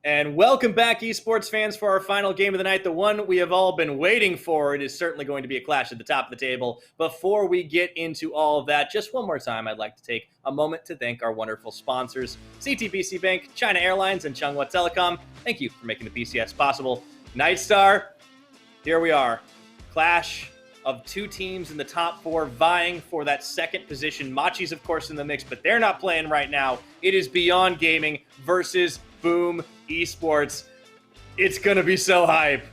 And welcome back, esports fans, for our final game of the night, the one we have all been waiting for. It is certainly going to be a clash at the top of the table. Before we get into all of that, just one more time, I'd like to take a moment to thank our wonderful sponsors, CTBC Bank, China Airlines, and Chunghwa Telecom. Thank you for making the PCS possible. Nightstar, here we are. Clash of two teams in the top four vying for that second position. Machi's, of course, in the mix, but they're not playing right now. It is Beyond Gaming versus Boom Esports. It's gonna be so hype.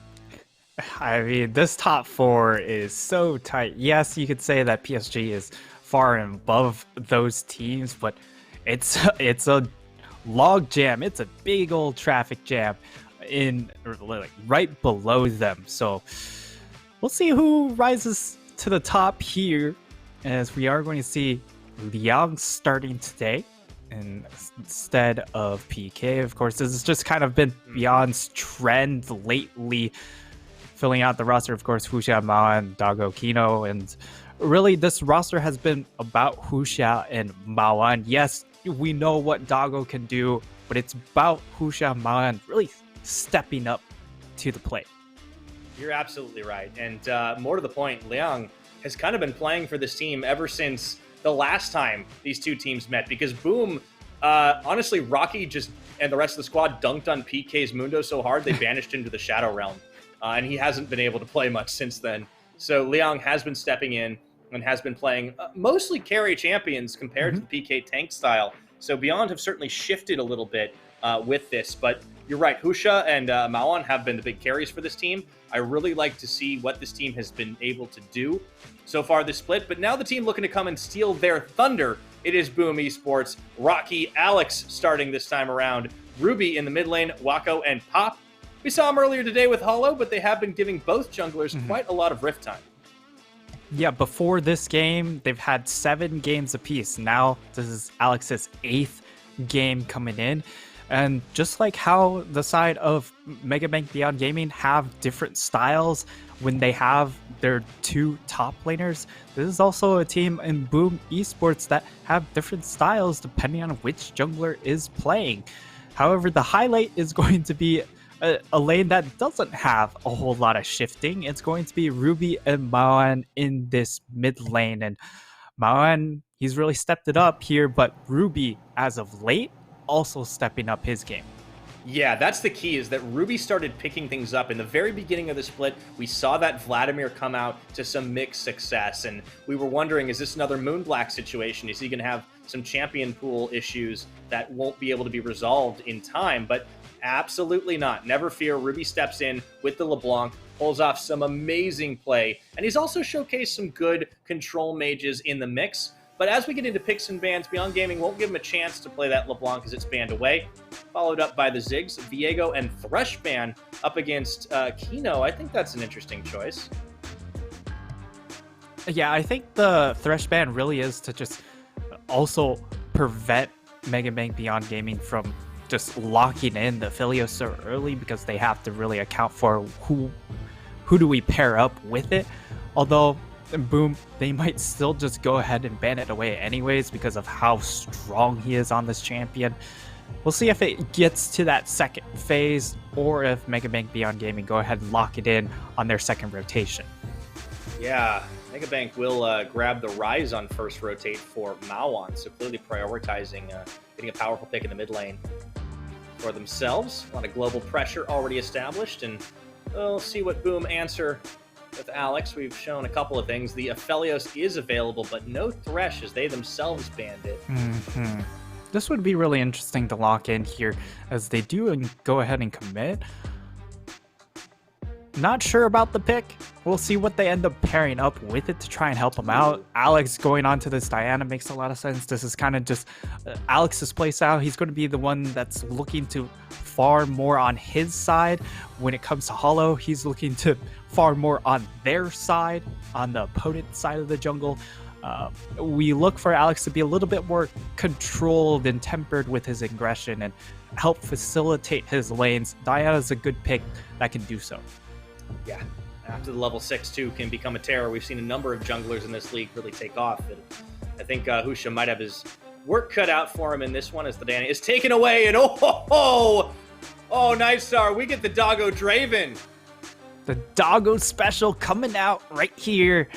I mean, this top four is so tight. Yes, you could say that PSG is far and above those teams, but it's a log jam. It's a big old traffic jam right below them. So we'll see who rises to the top here, as we are going to see Liang starting today instead of PK. Of course, this has just kind of been Beyond's trend lately, filling out the roster. Of course, Huxia, Mao, and Dago Kino, and really this roster has been about Huxia and Mao. And yes, we know what Dago can do, but it's about Huxia, Mao, and really stepping up to the plate. You're absolutely right. And more to the point, Liang has kind of been playing for this team ever since the last time these two teams met, because Boom, honestly, Rocky and the rest of the squad dunked on PK's Mundo so hard they banished him to the Shadow Realm, and he hasn't been able to play much since then. So Liang has been stepping in and has been playing mostly carry champions compared to the PK tank style. So Beyond have certainly shifted a little bit with this, but you're right, Huxia and Maon have been the big carries for this team. I really like to see what this team has been able to do so far this split, but now the team looking to come and steal their thunder. It is Boom Esports. Rocky, Alex starting this time around. Ruby in the mid lane, Wako, and Pop. We saw him earlier today with Hollow, but they have been giving both junglers quite a lot of rift time. Yeah, before this game, they've had 7 games apiece. Now this is Alex's 8th game coming in. And just like how the side of Megabank Beyond Gaming have different styles when they have their 2 top laners, this is also a team in Boom Esports that have different styles depending on which jungler is playing. However, the highlight is going to be a lane that doesn't have a whole lot of shifting. It's going to be Ruby and Maoan in this mid lane. And Maoan, he's really stepped it up here, but Ruby, as of late, also stepping up his game. Yeah, that's the key, is that Ruby started picking things up. In the very beginning of the split, we saw that Vladimir come out to some mixed success, and we were wondering, is this another Moonblack situation? Is he going to have some champion pool issues that won't be able to be resolved in time? But absolutely not. Never fear. Ruby steps in with the LeBlanc, pulls off some amazing play, and he's also showcased some good control mages in the mix. But as we get into picks and bans, Beyond Gaming won't give him a chance to play that LeBlanc as it's banned away. Followed up by the Ziggs, Viego, and Thresh ban up against Kino. I think that's an interesting choice. Yeah, I think the Thresh ban really is to just also prevent Megabank Beyond Gaming from just locking in the Filio so early, because they have to really account for who do we pair up with it. Although Boom, they might still just go ahead and ban it away anyways because of how strong he is on this champion. We'll see if it gets to that second phase, or if Megabank Beyond Gaming go ahead and lock it in on their second rotation. Yeah, Megabank will grab the Rise on first rotate for Maoan, so clearly prioritizing getting a powerful pick in the mid lane for themselves. A lot of global pressure already established, and we'll see what Boom answer with Alex. We've shown a couple of things. The Aphelios is available, but no Thresh, as they themselves banned it. This would be really interesting to lock in here, as they do go ahead and commit. Not sure about the pick. We'll see what they end up pairing up with it to try and help them out. Alex going on to this Diana makes a lot of sense. This is kind of just Alex's play style. He's going to be the one that's looking to far more on his side. When it comes to Hollow, he's looking to far more on their side, on the opponent side of the jungle. We look for Alex to be a little bit more controlled and tempered with his aggression and help facilitate his lanes. Diana's a good pick that can do so. Yeah, after the level 6-2 can become a terror. We've seen a number of junglers in this league really take off. And I think Huxia might have his work cut out for him in this one, as the Diana is taken away. And Oh, Night Star, we get the Doggo Draven. The Doggo special coming out right here.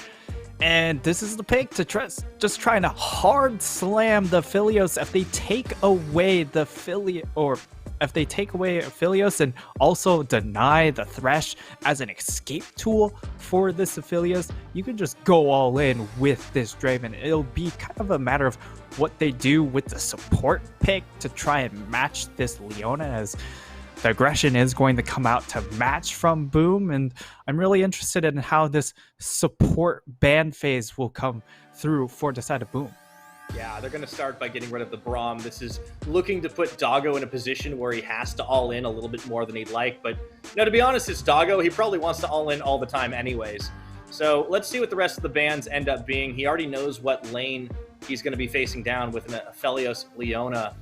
And this is the pick to just trying to hard slam the Philios if they take away the if they take away Philios and also deny the Thresh as an escape tool for this Philios, you can just go all in with this Draven. It'll be kind of a matter of what they do with the support pick to try and match this Leona, as the aggression is going to come out to match from Boom, and I'm really interested in how this support ban phase will come through for the side of Boom. Yeah, they're going to start by getting rid of the Braum. This is looking to put Doggo in a position where he has to all in a little bit more than he'd like. But, to be honest, it's Doggo. He probably wants to all in all the time anyways. So let's see what the rest of the bans end up being. He already knows what lane he's going to be facing down with an Aphelios Leona.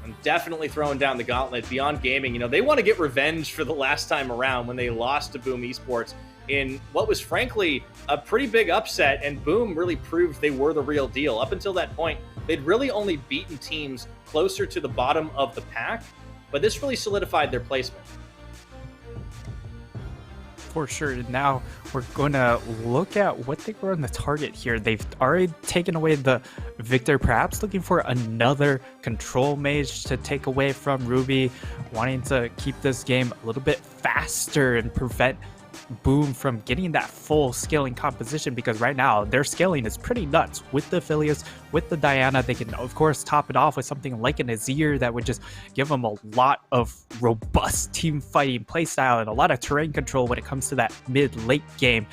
I'm definitely throwing down the gauntlet. Beyond Gaming, they want to get revenge for the last time around when they lost to Boom Esports in what was frankly a pretty big upset, and Boom really proved they were the real deal. Up until that point, they'd really only beaten teams closer to the bottom of the pack, but this really solidified their placement. For sure. Now we're going to look at what they were on the target here. They've already taken away the Victor, perhaps looking for another control mage to take away from Ruby, wanting to keep this game a little bit faster and prevent Boom from getting that full scaling composition, because right now their scaling is pretty nuts with the Philios, with the Diana. They can of course top it off with something like an Azir that would just give them a lot of robust team fighting playstyle and a lot of terrain control when it comes to that mid-late game.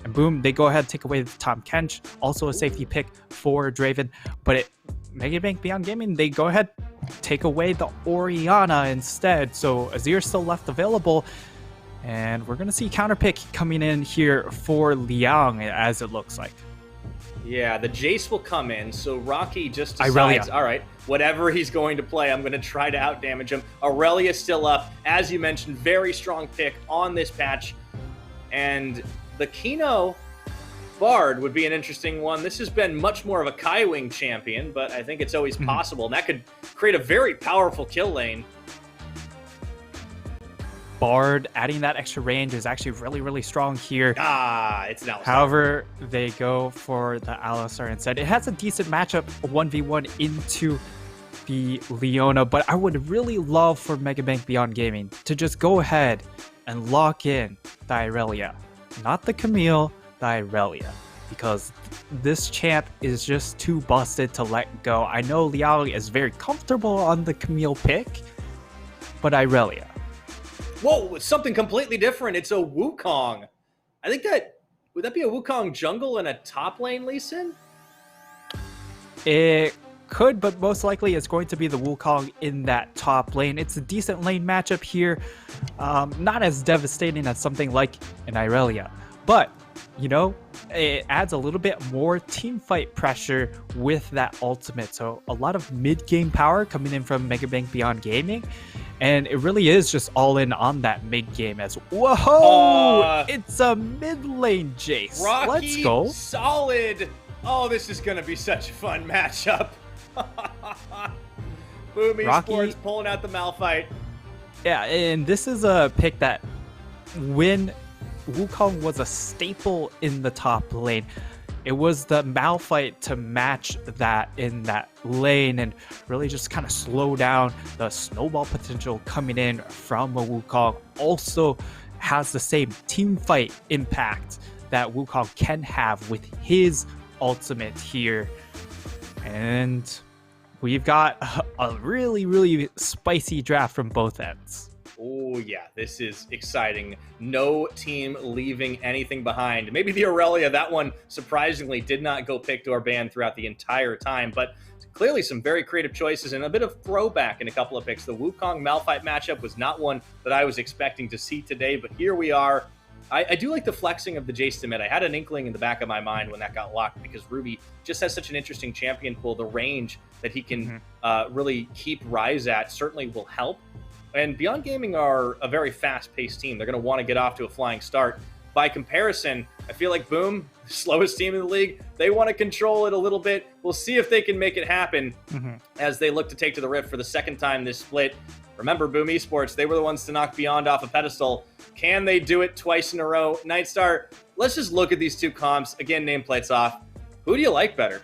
And Boom, they go ahead and take away the Tom Kench, also a safety pick for Draven, but Mega Bank Beyond Gaming, they go ahead take away the Orianna instead, so Azir still left available. And we're going to see counter pick coming in here for Liang, as it looks like. Yeah, the Jace will come in, so Rocky just decides, all right, whatever he's going to play, I'm going to try to outdamage him. Aurelia still up. As you mentioned, very strong pick on this patch. And the Kino Bard would be an interesting one. This has been much more of a Kaiwing champion, but I think it's always possible. And that could create a very powerful kill lane. Bard adding that extra range is actually really, really strong here. It's an Alistar. However, they go for the Alistar instead. It has a decent matchup 1v1 into the Leona, but I would really love for Mega Bank Beyond Gaming to just go ahead and lock in the Irelia. Not the Camille, the Irelia. Because this champ is just too busted to let go. I know Liao is very comfortable on the Camille pick, but Irelia. Whoa, it's something completely different. It's a Wukong. I think would that be a Wukong jungle and a top lane Lee Sin? It could, but most likely it's going to be the Wukong in that top lane. It's a decent lane matchup here. Not as devastating as something like an Irelia, but it adds a little bit more team fight pressure with that ultimate. So a lot of mid-game power coming in from Mega Bank Beyond Gaming. And it really is just all in on that mid game as whoa! It's a mid lane Jace. Rocky, let's go. Solid. Oh, this is gonna be such a fun matchup. Boom Esports pulling out the Malphite. Yeah, and this is a pick that when Wukong was a staple in the top lane, it was the Malphite to match that in that lane and really just kind of slow down the snowball potential coming in from a Wukong. Also has the same team fight impact that Wukong can have with his ultimate here. And we've got a really, really spicy draft from both ends. Oh, yeah, this is exciting. No team leaving anything behind. Maybe the Aurelia, that one surprisingly did not go picked or banned throughout the entire time, but clearly some very creative choices and a bit of throwback in a couple of picks. The Wukong Malphite matchup was not one that I was expecting to see today, but here we are. I do like the flexing of the Jace to mid. I had an inkling in the back of my mind when that got locked because Ruby just has such an interesting champion pool. The range that he can really keep Rise at certainly will help. And Beyond Gaming are a very fast-paced team. They're going to want to get off to a flying start. by comparison, I feel like Boom, slowest team in the league, they want to control it a little bit. We'll see if they can make it happen as they look to take to the Rift for the second time this split. Remember, Boom Esports, they were the ones to knock Beyond off a pedestal. Can they do it twice in a row? Nightstar, let's just look at these two comps. Again, nameplates off. Who do you like better?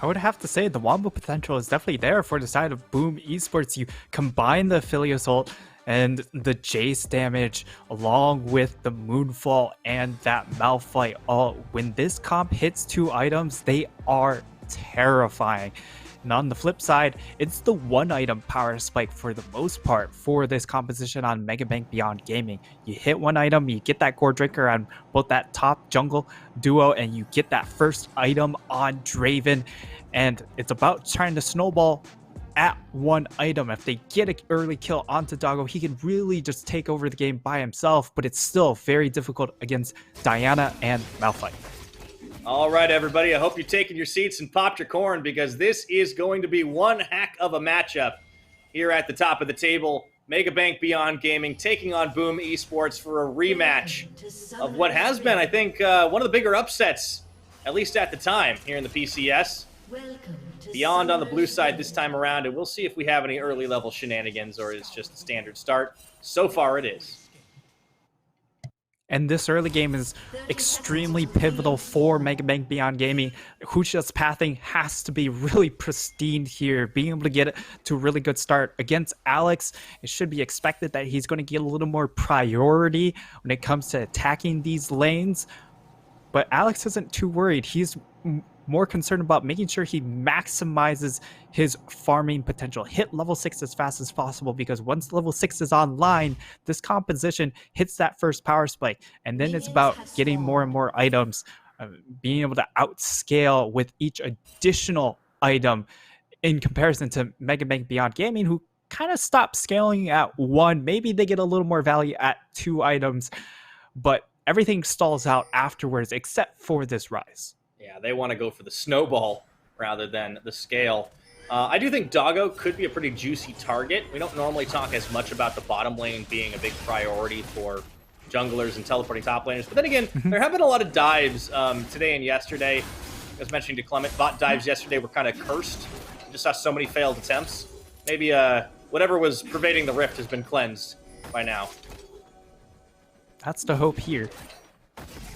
I would have to say the Wombo potential is definitely there for the side of Boom Esports. You combine the Aphelios ult and the Jace damage along with the Moonfall and that Malphite ult. When this comp hits 2 items, they are terrifying. And on the flip side, it's the 1-item power spike for the most part for this composition on Megabank Beyond Gaming. You hit 1 item, you get that core drinker on both that top jungle duo, and you get that first item on Draven. And it's about trying to snowball at 1 item. If they get an early kill onto Doggo, he can really just take over the game by himself, but it's still very difficult against Diana and Malphite. All right, everybody, I hope you're taking your seats and popped your corn, because this is going to be one heck of a matchup here at the top of the table. Megabank Beyond Gaming taking on Boom Esports for a rematch of what has been, I think, one of the bigger upsets, at least at the time, here in the PCS. Beyond on the blue side this time around, and we'll see if we have any early level shenanigans or it's just a standard start. So far, it is. And this early game is extremely pivotal for Megabank Beyond Gaming. Husha's pathing has to be really pristine here. Being able to get it to a really good start against Alex, it should be expected that he's going to get a little more priority when it comes to attacking these lanes. But Alex isn't too worried. He's more concerned about making sure he maximizes his farming potential. Hit level 6 as fast as possible, because once level 6 is online, this composition hits that first power spike, and then it's about getting more and more items, being able to outscale with each additional item in comparison to Megabank Beyond Gaming, who kind of stopped scaling at 1. Maybe they get a little more value at 2 items, but everything stalls out afterwards except for this rise. Yeah, they want to go for the snowball rather than the scale. I do think Doggo could be a pretty juicy target. We don't normally talk as much about the bottom lane being a big priority for junglers and teleporting top laners. But then again, there have been a lot of dives today and yesterday. I was mentioning to Clement, bot dives yesterday were kind of cursed. I just saw so many failed attempts. Maybe whatever was pervading the rift has been cleansed by now. That's the hope here.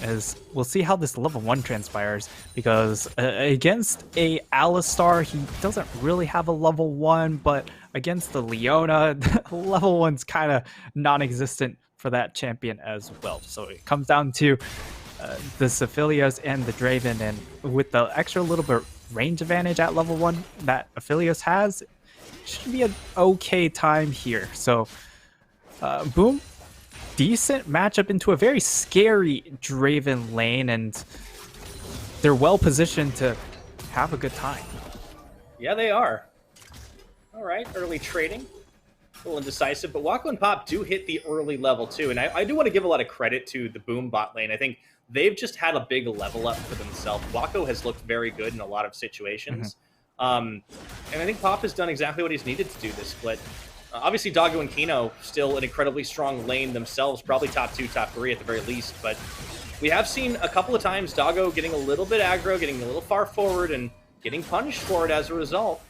As we'll see how this level 1 transpires, because against a Alistar, he doesn't really have a level 1, but against the Leona, level 1's kind of non-existent for that champion as well. So it comes down to the Aphelios and the Draven, and with the extra little bit range advantage at level 1 that Aphelios has, it should be an okay time here. So Boom, decent matchup into a very scary Draven lane, and they're well positioned to have a good time. Yeah, they are. All right, early trading. A little indecisive, but Wako and Pop do hit the early level too, and I do want to give a lot of credit to the Boom bot lane. I think they've just had a big level up for themselves. Wako has looked very good in a lot of situations, and I think Pop has done exactly what he's needed to do this split. Obviously, Doggo and Kino still an incredibly strong lane themselves, probably top 2, top 3 at the very least. But we have seen a couple of times Doggo getting a little bit aggro, getting a little far forward, and getting punished for it as a result.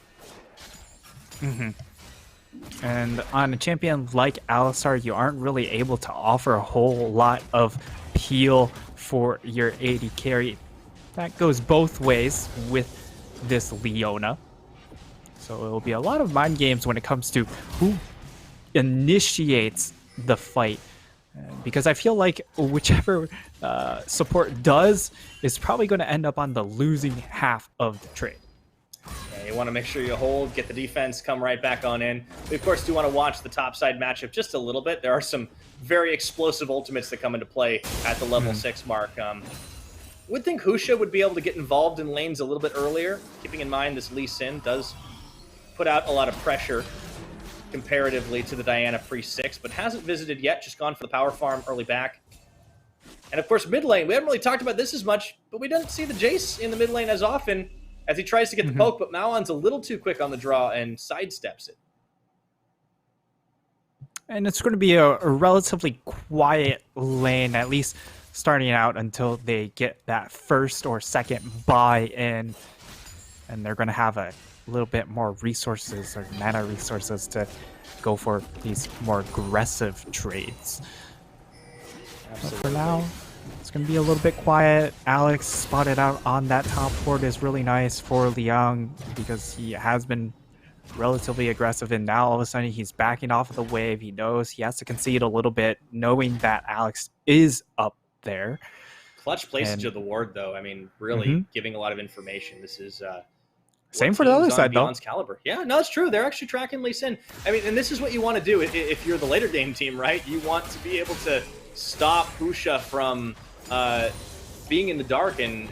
And on a champion like Alistar, you aren't really able to offer a whole lot of peel for your AD carry. That goes both ways with this Leona. So it'll be a lot of mind games when it comes to who initiates the fight. Because I feel like whichever support does is probably going to end up on the losing half of the trade. Yeah, you want to make sure you hold, get the defense, come right back on in. We, of course, do want to watch the topside matchup just a little bit. There are some very explosive ultimates that come into play at the level 6 mark. Would think Husha would be able to get involved in lanes a little bit earlier, keeping in mind this Lee Sin does put out a lot of pressure comparatively to the Diana pre-6, but hasn't visited yet, just gone for the power farm early back. And of course, mid lane, we haven't really talked about this as much, but we don't see the Jace in the mid lane as often as he tries to get the poke, but Maoan's a little too quick on the draw and sidesteps it. And it's going to be a relatively quiet lane, at least starting out until they get that first or second buy in. And they're going to have a little bit more resources or mana resources to go for these more aggressive trades. But for now, it's going to be a little bit quiet. Alex spotted out on that top port is really nice for Liang because he has been relatively aggressive, and now all of a sudden he's backing off of the wave. He knows he has to concede a little bit, knowing that Alex is up there. Clutch placement of the ward, though. I mean, really giving a lot of information. This is same for the other side, though. Caliber. Yeah, no, it's true. They're actually tracking Lee Sin. I mean, and this is what you want to do if you're the later game team, right? You want to be able to stop Husha from being in the dark and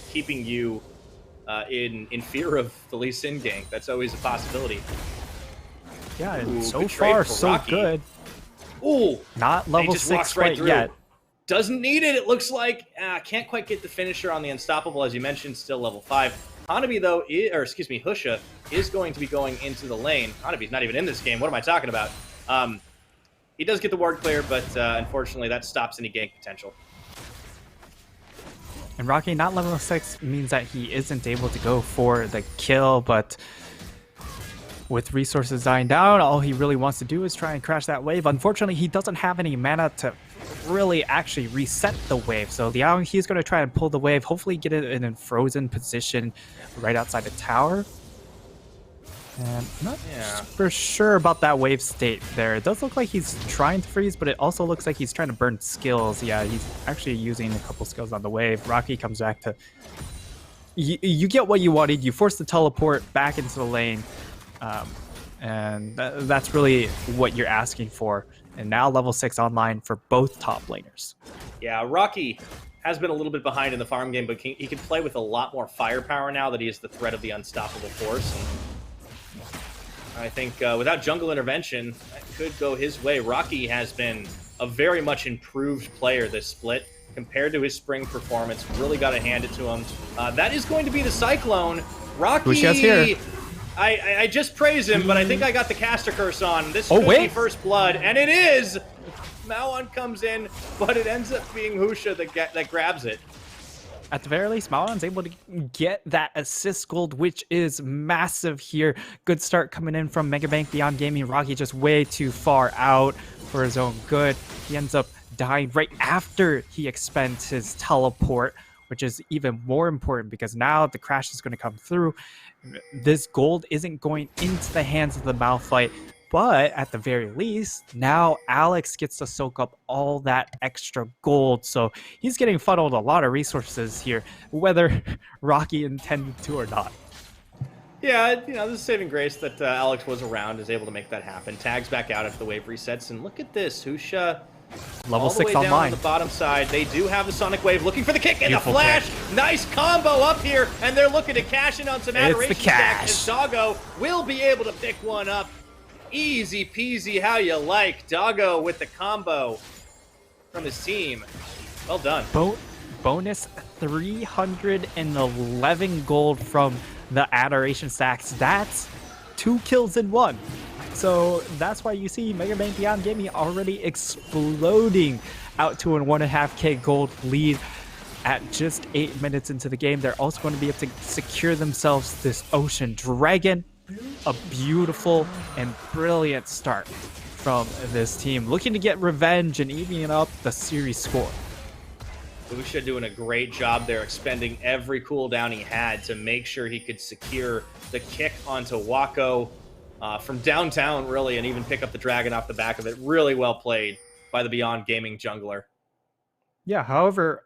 keeping you in fear of the Lee Sin gank. That's always a possibility. Yeah, and so far, so good. Ooh, not level 6 quite yet. Doesn't need it, it looks like. Can't quite get the finisher on the Unstoppable, as you mentioned, still level 5. Hanabi, though, Husha is going to be going into the lane. Hanabi's not even in this game. What am I talking about? He does get the ward clear, but unfortunately that stops any gank potential. And Rocky not level 6 means that he isn't able to go for the kill, but with resources dying down, all he really wants to do is try and crash that wave. Unfortunately, he doesn't have any mana to really actually reset the wave. So Liang, he's going to try and pull the wave, hopefully get it in a frozen position right outside the tower. And I'm not super sure about that wave state there. It does look like he's trying to freeze, but it also looks like he's trying to burn skills. Yeah, he's actually using a couple skills on the wave. Rocky comes back to... You get what you wanted. You force the teleport back into the lane. And that's really what you're asking for. And now level 6 online for both top laners. Yeah, Rocky has been a little bit behind in the farm game, but he can play with a lot more firepower now that he is the threat of the unstoppable force. And I think without jungle intervention, that could go his way. Rocky has been a very much improved player this split compared to his spring performance. Really got to hand it to him. That is going to be the Cyclone. Rocky, here. I just praised him, but I think I got the caster curse on. This could be first blood, and it is! Maoan comes in, but it ends up being Husha that grabs it. At the very least, Maoan's able to get that assist gold, which is massive here. Good start coming in from Megabank Beyond Gaming. Rocky just way too far out for his own good. He ends up dying right after he expends his teleport, which is even more important because now the crash is going to come through. This gold isn't going into the hands of the Malphite, but at the very least, now Alex gets to soak up all that extra gold. So he's getting funneled a lot of resources here, whether Rocky intended to or not. Yeah, you know, this is saving grace that Alex was around, is able to make that happen. Tags back out after the wave resets, and look at this, Husha. Level 6 all the way down online. On the bottom side, they do have the Sonic Wave, looking for the kick and Beautiful the flash. kick. Nice combo up here, and they're looking to cash in on some adoration cash. stacks, as Doggo will be able to pick one up. Easy peasy, how you like. Doggo with the combo from his team. Well done. Bonus 311 gold from the adoration stacks. That's 2 kills in 1. So that's why you see Megabank Beyond Gaming already exploding out to a 1.5k gold lead at just 8 minutes into the game. They're also going to be able to secure themselves this Ocean Dragon. A beautiful and brilliant start from this team, looking to get revenge and evening up the series score. Husha doing a great job there, expending every cooldown he had to make sure he could secure the kick onto Wako from downtown, really, and even pick up the dragon off the back of it. Really well played by the Beyond Gaming jungler. Yeah, however,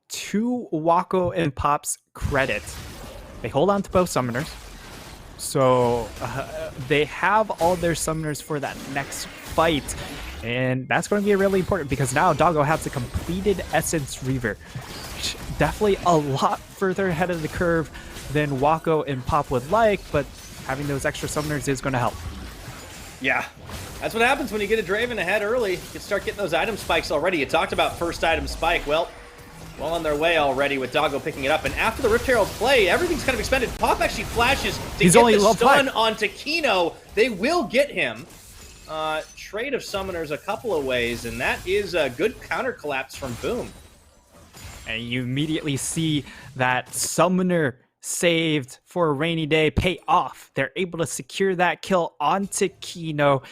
to Wako and Pop's credit, they hold on to both summoners. So they have all their summoners for that next fight. And that's going to be really important because now Doggo has a completed Essence Reaver. Definitely a lot further ahead of the curve than Wako and Pop would like, but having those extra summoners is going to help. Yeah, that's what happens when you get a Draven ahead early. You can start getting those item spikes already. You talked about first item spike. Well on their way already with Doggo picking it up. And after the Rift Herald play, everything's kind of expended. Pop actually flashes to get the stun onto Kino. They will get him. trade of summoners a couple of ways, and that is a good counter collapse from Boom. And you immediately see that summoner saved for a rainy day pay off. They're able to secure that kill onto Kino.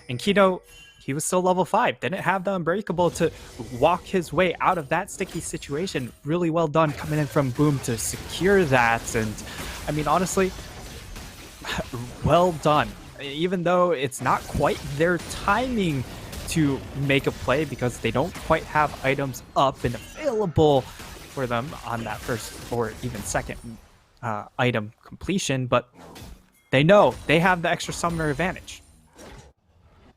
And Kino, he was still level 5. Didn't have the Unbreakable to walk his way out of that sticky situation. Really well done coming in from Boom to secure that. And I mean, honestly, well done. Even though it's not quite their timing to make a play because they don't quite have items up and available for them on that first or even second item completion, but they know they have the extra summoner advantage.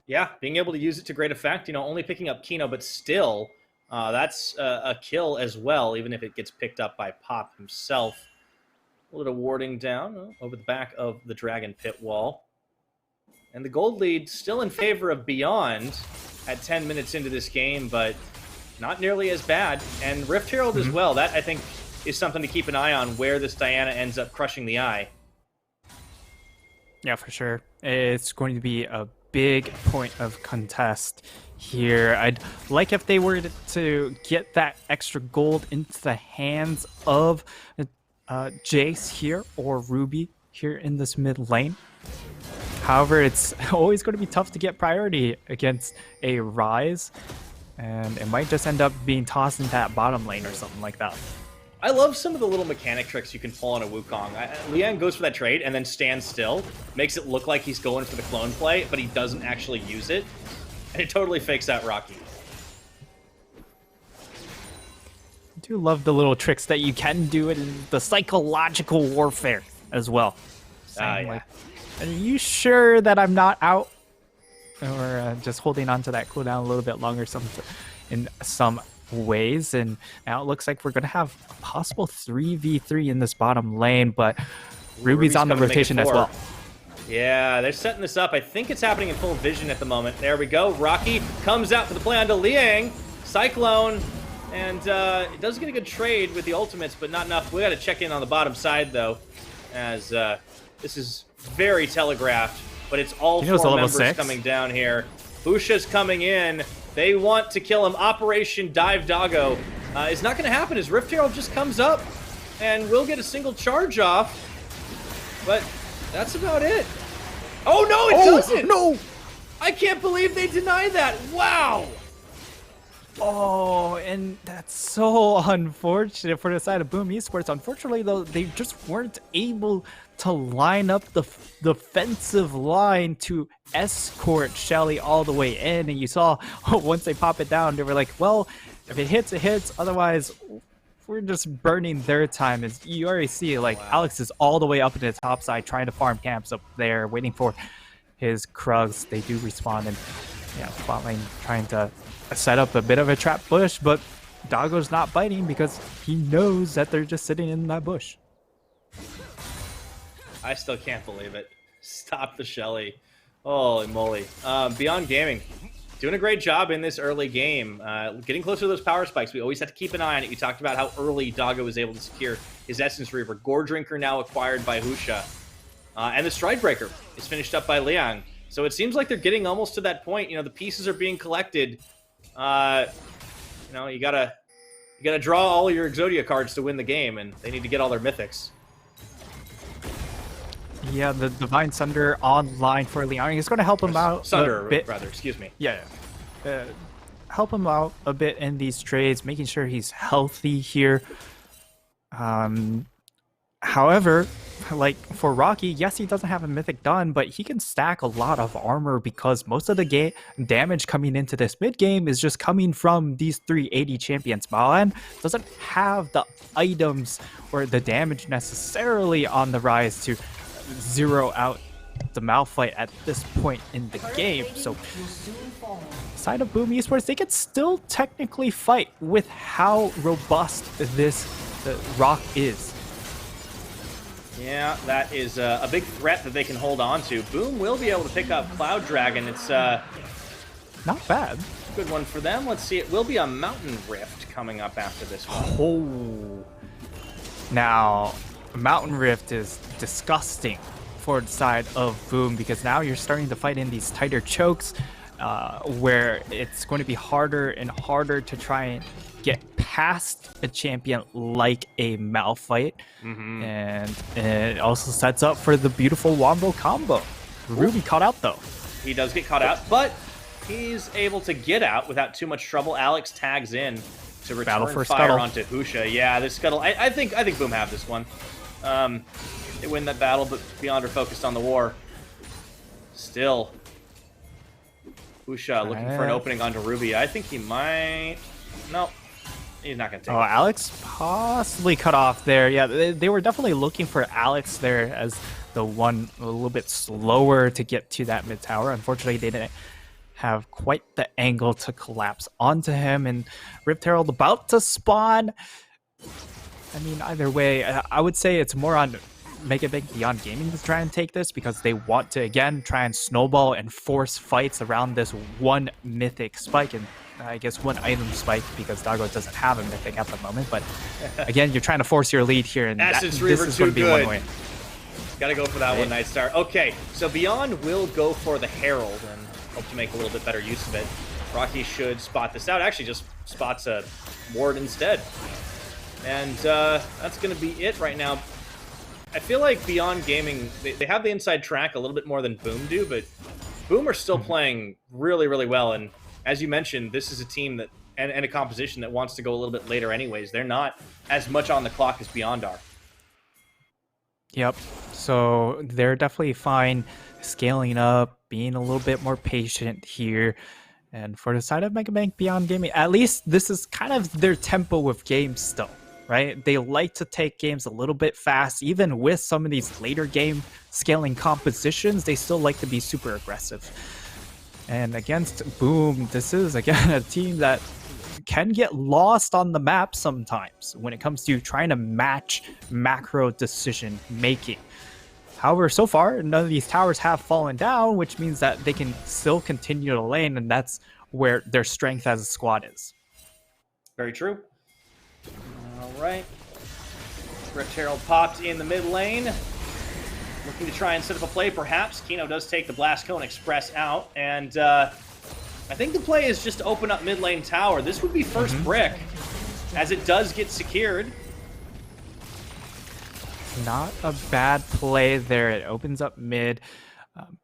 Yeah, being able to use it to great effect, only picking up Kino, but still, that's a kill as well, even if it gets picked up by Pop himself. A little warding down over the back of the Dragon Pit wall. And the gold lead still in favor of Beyond at 10 minutes into this game, but not nearly as bad. And Rift Herald as well. That, I think, is something to keep an eye on, where this Diana ends up crushing the eye. Yeah, for sure. It's going to be a big point of contest here. I'd like if they were to get that extra gold into the hands of Jace here or Ruby here in this mid lane. However, it's always going to be tough to get priority against a Ryze, and it might just end up being tossed into that bottom lane or something like that. I love some of the little mechanic tricks you can pull on a Wukong. Liang goes for that trade and then stands still, makes it look like he's going for the clone play, but he doesn't actually use it, and it totally fakes out Rocky. I do love the little tricks that you can do in the psychological warfare as well. Yeah. Like, are you sure that I'm not out? Or just holding on to that cooldown a little bit longer in some ways. And now it looks like we're going to have a possible 3v3 in this bottom lane, but Ruby's on the rotation as well. Yeah, they're setting this up. I think it's happening in full vision at the moment. There we go. Rocky comes out for the play onto Liang. Cyclone. And it does get a good trade with the ultimates, but not enough. We got to check in on the bottom side, though, as this is very telegraphed, but it's all four members coming down here. Husha's coming in. They want to kill him. Operation Dive Doggo is not going to happen as Rift Herald just comes up and will get a single charge off, but that's about it. Oh, no, it doesn't! No! I can't believe they denied that. Wow! Oh, and that's so unfortunate for the side of Boom Esports. Unfortunately, though, they just weren't able to line up the defensive line to escort Shelly all the way in. And you saw once they pop it down, they were like, well, if it hits, it hits. Otherwise, we're just burning their time. As you already see, like, wow. Alex is all the way up in the top side trying to farm camps up there, waiting for his Krugs. They do respawn, and yeah, bot lane trying to set up a bit of a trap bush, but Doggo's not biting because he knows that they're just sitting in that bush. I still can't believe it. Stop the Shelly. Holy moly. Beyond Gaming, doing a great job in this early game. Getting closer to those power spikes. We always have to keep an eye on it. We talked about how early Doggo was able to secure his Essence Reaver. Gore Drinker now acquired by Husha. And the Stride Breaker is finished up by Liang. So it seems like they're getting almost to that point. The pieces are being collected. You gotta draw all your Exodia cards to win the game, and they need to get all their mythics. Yeah, the Divine Sunder online for Liang is going to help him out Sunder, a bit. Rather, excuse me. Yeah. Help him out a bit in these trades, making sure he's healthy here. However, like for Rocky, yes, he doesn't have a mythic done, but he can stack a lot of armor because most of the damage coming into this mid game is just coming from these 380 champions. Malan doesn't have the items or the damage necessarily on the Rise to zero out the Malphite at this point in the game. So side of Boom Esports, they can still technically fight with how robust this Rock is. Yeah, that is a big threat that they can hold on to. Boom will be able to pick up Cloud Dragon. It's not bad. Good one for them. Let's see. It will be a Mountain Rift coming up after this one. Oh. Now, Mountain Rift is disgusting for the side of Boom, because now you're starting to fight in these tighter chokes where it's going to be harder and harder to try and get past a champion like a Malphite. And it also sets up for the beautiful Wombo combo. Ruby caught out though. He does get caught out, but he's able to get out without too much trouble. Alex tags in to return fire Scuttle onto Husha. Yeah, this Scuttle, I think Boom have this one. They win that battle, but Beyond are focused on the war. Still, Husha looking for an opening onto Ruby. I think he might... No, he's not going to take it. Alex possibly cut off there. Yeah, they were definitely looking for Alex there as the one a little bit slower to get to that mid tower. Unfortunately, they didn't have quite the angle to collapse onto him, and Rift Herald about to spawn. I mean, either way, I would say it's more on Mega Bank Beyond Gaming to try and take this, because they want to, again, try and snowball and force fights around this one mythic spike, and I guess one item spike, because Doggo doesn't have a mythic at the moment. But again, you're trying to force your lead here, and this is going to be one way. Gotta go for that one, Nightstar. Okay, so Beyond will go for the Herald and hope to make a little bit better use of it. Rocky should spot this out. Actually, just spots a ward instead. And that's going to be it right now. I feel like Beyond Gaming, they have the inside track a little bit more than Boom do, but Boom are still playing really, really well. And as you mentioned, this is a team that and a composition that wants to go a little bit later anyways. They're not as much on the clock as Beyond are. Yep. So they're definitely fine scaling up, being a little bit more patient here. And for the side of Mega Bank Beyond Gaming, at least this is kind of their tempo of games still, right? They like to take games a little bit fast. Even with some of these later game scaling compositions, they still like to be super aggressive. And against Boom, this is, again, a team that can get lost on the map sometimes when it comes to trying to match macro decision making. However, so far, none of these towers have fallen down, which means that they can still continue to lane, and that's where their strength as a squad is. Very true. All right. Rift Herald popped in the mid lane. Looking to try and set up a play, perhaps. Kino does take the Blast Cone Express out, and I think the play is just to open up mid lane tower. This would be first brick, as it does get secured. Not a bad play there. It opens up mid,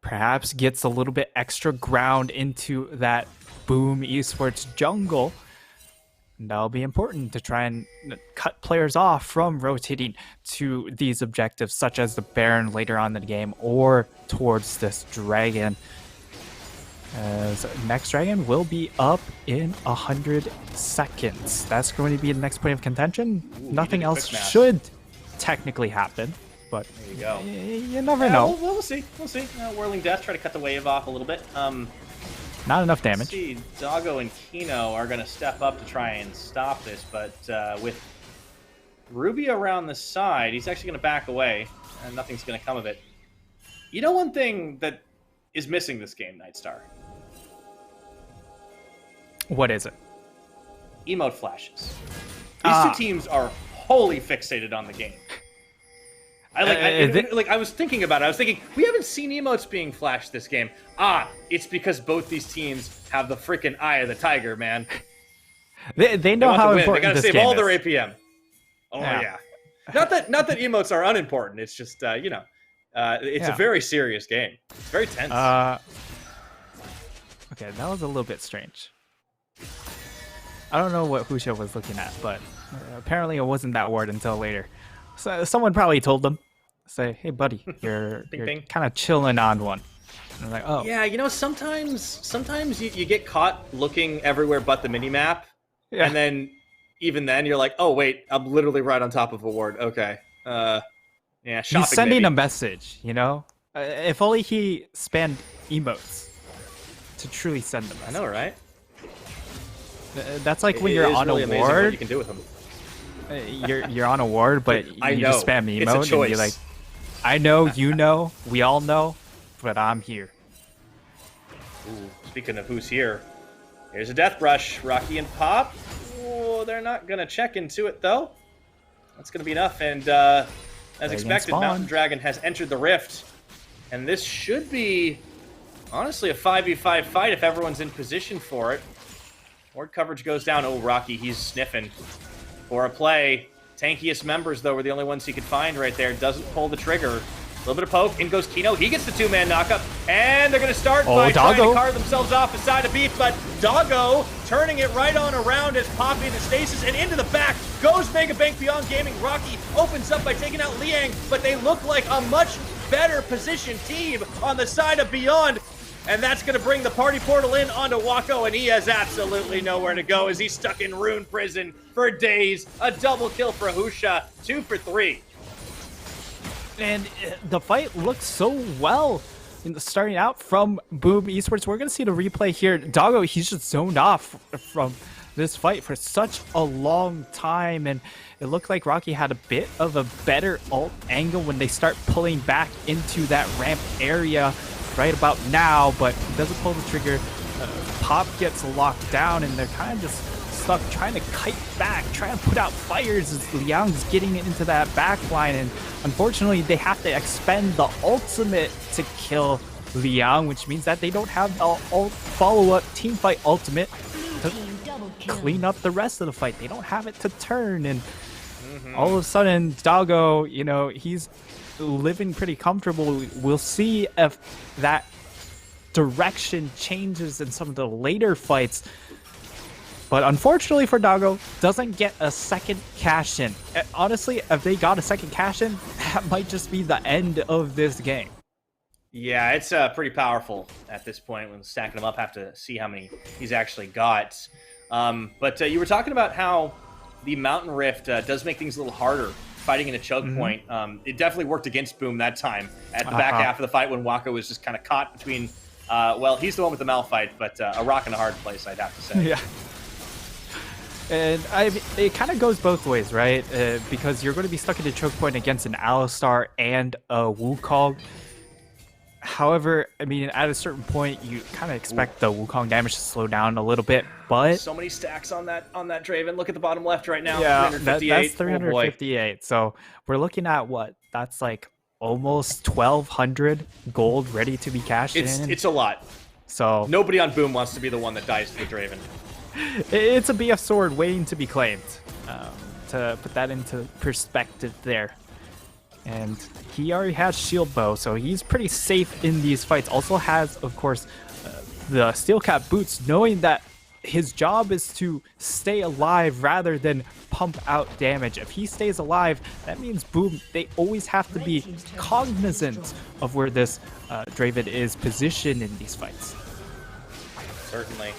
perhaps gets a little bit extra ground into that Boom Esports jungle. And that'll be important to try and cut players off from rotating to these objectives, such as the Baron later on in the game, or towards this Dragon. As next Dragon will be up in 100 seconds. That's going to be the next point of contention. Ooh, nothing else should technically happen, but there you go. You never know. We'll see. We'll see. Whirling Death, try to cut the wave off a little bit. Not enough damage. Let's see, Doggo and Kino are going to step up to try and stop this, but with Ruby around the side, he's actually going to back away, and nothing's going to come of it. You know one thing that is missing this game, Nightstar? What is it? Emote flashes. These two teams are wholly fixated on the game. I was thinking about it. I was thinking, we haven't seen emotes being flashed this game. It's because both these teams have the freaking eye of the tiger, man. They know how important this game is. They gotta save all their APM. Oh yeah. Not that emotes are unimportant. It's just it's a very serious game. It's very tense. Okay, that was a little bit strange. I don't know what Husha was looking at, but apparently it wasn't that word until later. So someone probably told them, say, "Hey, buddy, you're kind of chilling on one." And they're like, "Oh, yeah, sometimes you get caught looking everywhere but the mini map, and then even then you're like, oh wait, I'm literally right on top of a ward. Okay, yeah, shopping. He's sending a message, If only he spammed emotes to truly send the message. I know, right? That's like when you're on really a amazing ward. what you can do with them. You're on a ward, but you just spam emote and be like, I know, you know, we all know, but I'm here. Ooh, speaking of who's here, here's a death brush. Rocky and Pop. Oh, they're not gonna check into it though. That's gonna be enough. And as expected, Mountain Dragon has entered the rift. And this should be, honestly, a 5v5 fight if everyone's in position for it. Ward coverage goes down. Oh, Rocky, he's sniffing for a play. Tankiest members, though, were the only ones he could find right there. Doesn't pull the trigger. A little bit of poke. In goes Kino. He gets the two-man knockup. And they're going to start by trying to carve themselves off the side of beef. But Doggo turning it right on around as Poppy into stasis and into the back. Goes Mega Bank Beyond Gaming. Rocky opens up by taking out Liang. But they look like a much better positioned team on the side of Beyond. And that's going to bring the party portal in onto Wako, and he has absolutely nowhere to go as he's stuck in Rune Prison for days. A double kill for Husha, 2 for 3. And the fight looks so well starting out from Boom Esports. We're going to see the replay here. Doggo, he's just zoned off from this fight for such a long time, and it looked like Rocky had a bit of a better ult angle when they start pulling back into that ramp area right about now, but he doesn't pull the trigger. Pop gets locked down, and they're kind of just stuck trying to kite back, trying to put out fires as Liang's getting into that back line, and unfortunately they have to expend the ultimate to kill Liang, which means that they don't have the follow-up team fight ultimate to clean up the rest of the fight. They don't have it to turn, and all of a sudden Doggo, you know, he's living pretty comfortable. We'll see if that direction changes in some of the later fights. But unfortunately for Doggo, doesn't get a second cash in. Honestly, if they got a second cash in, that might just be the end of this game. Yeah, it's pretty powerful at this point. When stacking them up, have to see how many he's actually got. But you were talking about how the Mountain Rift does make things a little harder fighting in a choke point. It definitely worked against Boom that time at the back half of the fight when Wako was just kind of caught between, well, he's the one with the Malphite, but a rock and a hard place, I'd have to say. Yeah. And it kind of goes both ways, right? Because you're going to be stuck in a choke point against an Alistar and a Wukong. However, I mean, at a certain point, you kind of expect the Wukong damage to slow down a little bit, but so many stacks on that Draven. Look at the bottom left right now. Yeah, 358. that's 358. So we're looking at what? That's like almost 1,200 gold ready to be cashed in. It's a lot. So nobody on Boom wants to be the one that dies to the Draven. It's a BF sword waiting to be claimed. To put that into perspective there. And he already has shield bow, so he's pretty safe in these fights. Also has, of course, the steel cap boots, knowing that his job is to stay alive rather than pump out damage. If he stays alive, that means Boom, they always have to be cognizant of where this Draven is positioned in these fights. Certainly.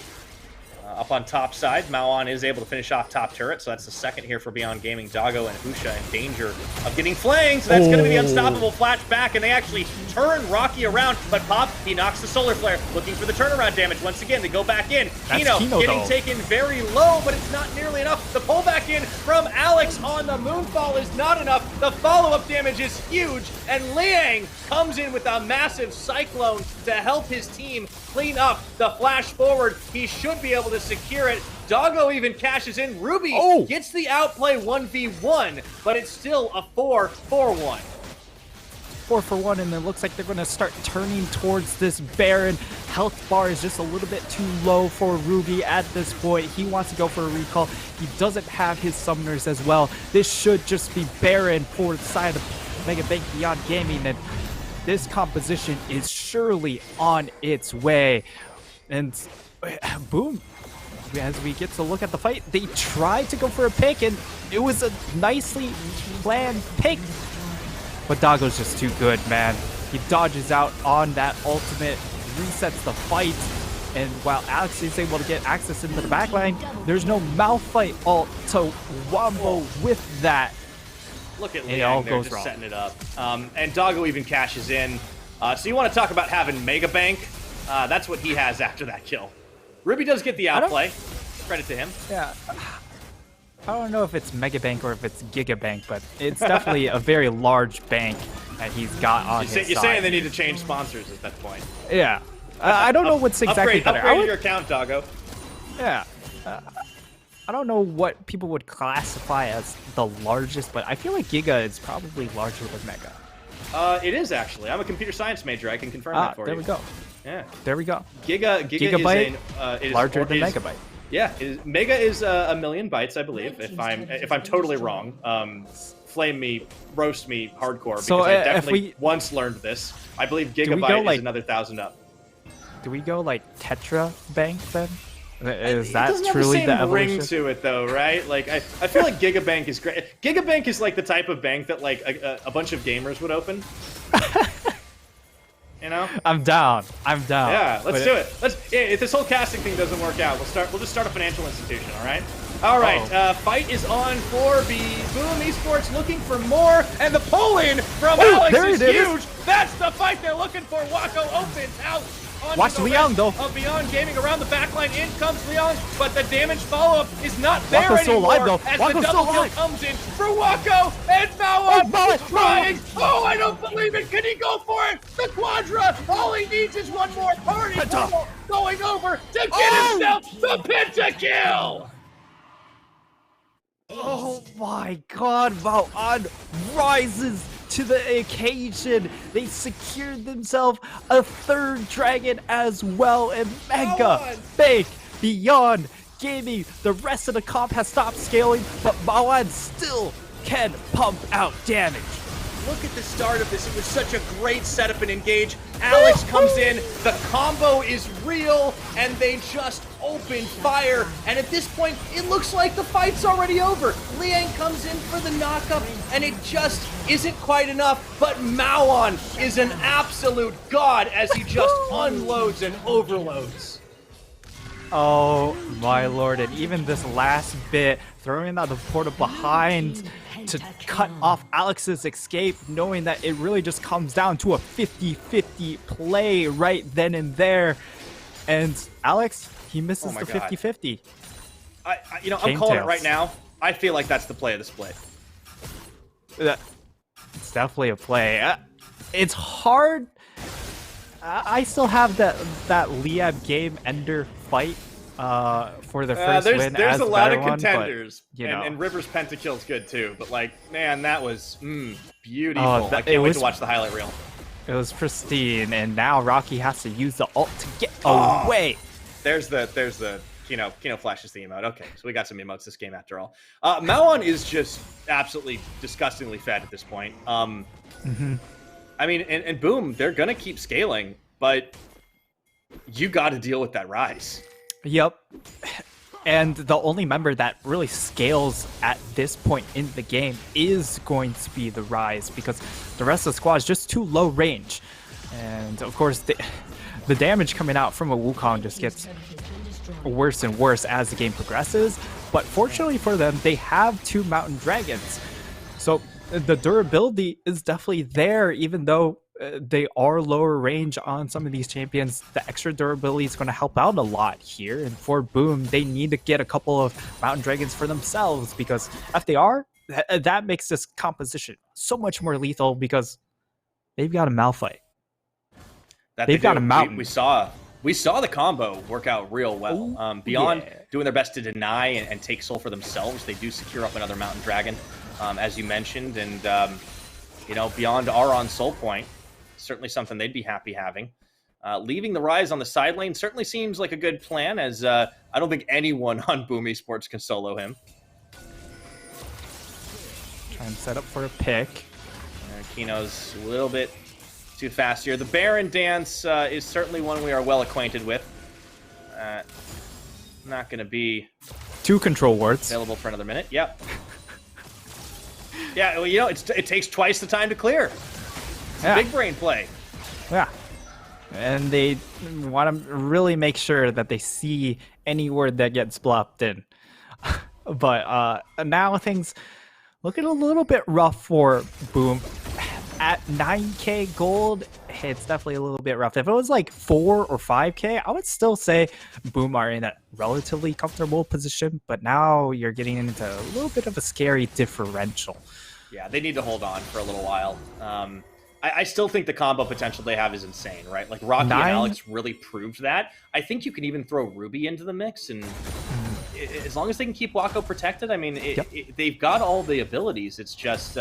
Up on top side, Maoan is able to finish off top turret, so that's the second here for Beyond Gaming. Doggo and Husha in danger of getting flanked, so that's going to be the unstoppable flash back, and they actually turn Rocky around, but Pop, he knocks the solar flare, looking for the turnaround damage. Once again, they go back in. Kino getting taken very low, but it's not nearly enough. The pull back in from Alex on the Moonfall is not enough. The follow-up damage is huge, and Liang comes in with a massive cyclone to help his team clean up the flash forward. He should be able to secure it. Doggo even cashes in. Ruby gets the outplay 1v1, but it's still a 4-for-1. 4-for-1, and it looks like they're going to start turning towards this Baron. Health bar is just a little bit too low for Ruby at this point. He wants to go for a recall. He doesn't have his summoners as well. This should just be Baron for the side of Mega Bank Beyond Gaming, and this composition is surely on its way. And Boom, as we get to look at the fight, they tried to go for a pick, and it was a nicely planned pick. But Doggo's just too good, man. He dodges out on that ultimate, resets the fight, and while Alex is able to get access into the backline, there's no Malphite ult to wombo with that. Look at Liang there just setting it up. And Doggo even cashes in. So you want to talk about having Mega Bank? That's what he has after that kill. Ruby does get the outplay. Credit to him. Yeah. I don't know if it's Mega Bank or if it's Giga Bank, but it's definitely a very large bank that he's got on his side. You're saying they need to change sponsors at that point. Yeah. I don't know what's exactly better. Upgrade your account, Doggo. Yeah. I don't know what people would classify as the largest, but I feel like Giga is probably larger than Mega. It is actually. I'm a computer science major. I can confirm that for there you. we go. Yeah. There we go. Gigabyte is larger than megabyte. Yeah, mega is 1,000,000 bytes, I believe. If I'm totally wrong, flame me, roast me, hardcore. Because So I definitely once learned this. I believe gigabyte is another 1,000 up. Do we go like Tetra Bank then? Is that truly the ring evolution? to it though, right? Like I feel like Gigabank is great. Gigabank is like the type of bank that like a bunch of gamers would open. You know? I'm down. Yeah, let's do it. If this whole casting thing doesn't work out, we'll just start a financial institution, all right? All right, fight is on for Boom Esports looking for more, and the pull-in from Alex is huge. That's the fight they're looking for. Wako opens out. Watch Liang though. Of Beyond Gaming around the backline. In comes Liang, but the damage follow-up is not there Wako's still anymore. alive, though. As Wako's the double still kill alive. comes in for Wako, and Mao is trying. Oh, I don't believe it. Can he go for it? The Quadra. All he needs is one more party going over to get himself the pentakill. Oh my God! Mao rises to the occasion. They secured themselves a third dragon as well, and Mega Bank Beyond Gaming. The rest of the comp has stopped scaling, but Mawan still can pump out damage. Look at the start of this. It was such a great setup and engage. Alex comes in, the combo is real, and they just open fire. And at this point, it looks like the fight's already over. Liang comes in for the knockup, and it just isn't quite enough. But Mawan is an absolute god as he just unloads and overloads. Oh my lord, and even this last bit, throwing out the portal behind to cut off Alex's escape, knowing that it really just comes down to a 50-50 play right then and there. And Alex, he misses the 50-50. I'm calling it right now. I feel like that's the play of the split. It's definitely a play. It's hard. I still have that Liab game ender fight for the first win. There's a lot of contenders, but, and Rivers pentakill's good too. But like, man, that was beautiful. I can't wait to watch the highlight reel. It was pristine, and now Rocky has to use the ult to get away. There's the Kino flashes the emote. Okay, so we got some emotes this game after all. Mawan is just absolutely disgustingly fed at this point. I mean, and Boom, they're gonna keep scaling, but you got to deal with that rise. Yep. And the only member that really scales at this point in the game is going to be the Rise, because the rest of the squad is just too low range. And of course, the damage coming out from a Wukong just gets worse and worse as the game progresses. But fortunately for them, they have 2 Mountain Dragons. So the durability is definitely there, even though they are lower range on some of these champions. The extra durability is going to help out a lot here. And for Boom, they need to get a couple of Mountain Dragons for themselves, because if they are, that makes this composition so much more lethal, because they've got a Malphite. They've got a Mountain. We saw the combo work out real well. Beyond doing their best to deny and take soul for themselves, they do secure up another Mountain Dragon, as you mentioned. And, Beyond are on Soul Point. Certainly something they'd be happy having. Leaving the Rise on the side lane certainly seems like a good plan, as I don't think anyone on Boom Esports can solo him. Try and set up for a pick. Kino's a little bit too fast here. The Baron dance is certainly one we are well acquainted with. Not going to be 2 control wards available for another minute. Yep. Yeah, well, it takes twice the time to clear. It's a big brain play. Yeah. And they want to really make sure that they see any word that gets bluffed in. But now things looking a little bit rough for Boom. At 9k gold, it's definitely a little bit rough. If it was like 4 or 5k, I would still say Boom are in a relatively comfortable position. But now you're getting into a little bit of a scary differential. Yeah, they need to hold on for a little while. I still think the combo potential they have is insane, right? Like Rocky and Alex really proved that. I think you can even throw Ruby into the mix, and as long as they can keep Wako protected, I mean, they've got all the abilities. It's just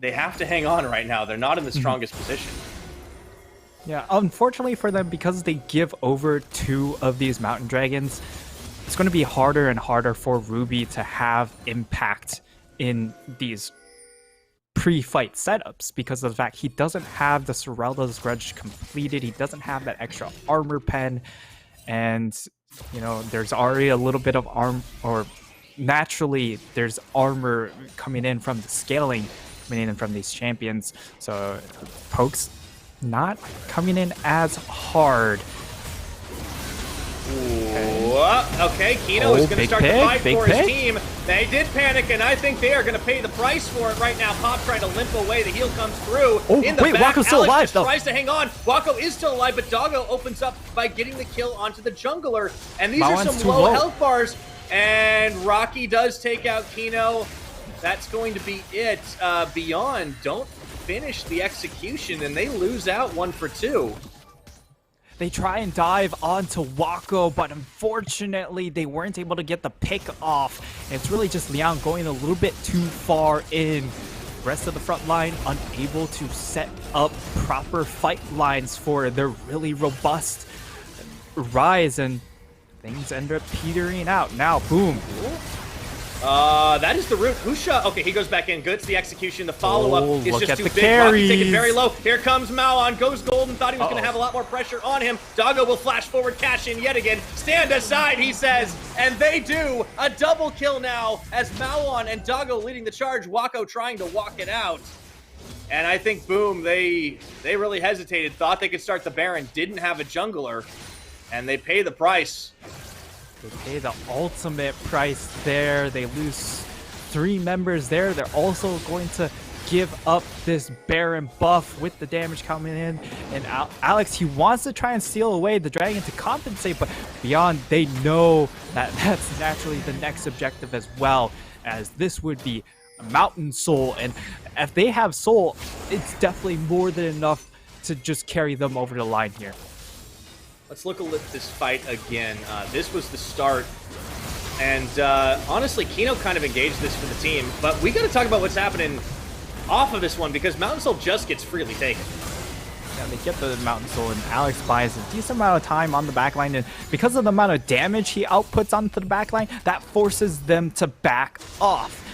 they have to hang on right now. They're not in the strongest position. Yeah, unfortunately for them, because they give over 2 of these Mountain Dragons, it's going to be harder and harder for Ruby to have impact in these pre-fight setups because of the fact he doesn't have the Serelda's Grudge completed. He doesn't have that extra armor pen, and you know, there's already a little bit of naturally there's armor coming in from the scaling coming in from these champions, so Poke's not coming in as hard. Okay, Kino is going to start the fight for his team. They did panic, and I think they are going to pay the price for it right now. Pop trying to limp away. The heal comes through. In the back, Wako's still alive, though. Tries to hang on. Wako is still alive, but Doggo opens up by getting the kill onto the jungler. And these are some low health bars. And Rocky does take out Kino. That's going to be it. Beyond don't finish the execution, and they lose out 1 for 2. They try and dive onto Wako, but unfortunately they weren't able to get the pick off. And it's really just Liang going a little bit too far in. Rest of the front line unable to set up proper fight lines for their really robust rise, and things end up petering out. Now, boom. That is the root. Husha. Okay, he goes back in. Good. It's the execution. The follow-up is just too big. Rocky take it very low. Here comes Maoan. Goes golden. Thought he was going to have a lot more pressure on him. Doggo will flash forward, cash in yet again. Stand aside, he says. And they do. A double kill now as Maoan and Doggo leading the charge. Wako trying to walk it out. And I think, boom, they really hesitated. Thought they could start the Baron. Didn't have a jungler. And they pay the price. They pay the ultimate price there. They lose 3 members there. They're also going to give up this Baron buff with the damage coming in. And Alex, he wants to try and steal away the dragon to compensate, but Beyond, they know that that's naturally the next objective as well, as this would be a Mountain Soul. And if they have Soul, it's definitely more than enough to just carry them over the line here. Let's look at this fight again. This was the start. And honestly, Kino kind of engaged this for the team. But we got to talk about what's happening off of this one, because Mountain Soul just gets freely taken. Yeah, they get the Mountain Soul, and Alex buys a decent amount of time on the backline. And because of the amount of damage he outputs onto the backline, that forces them to back off.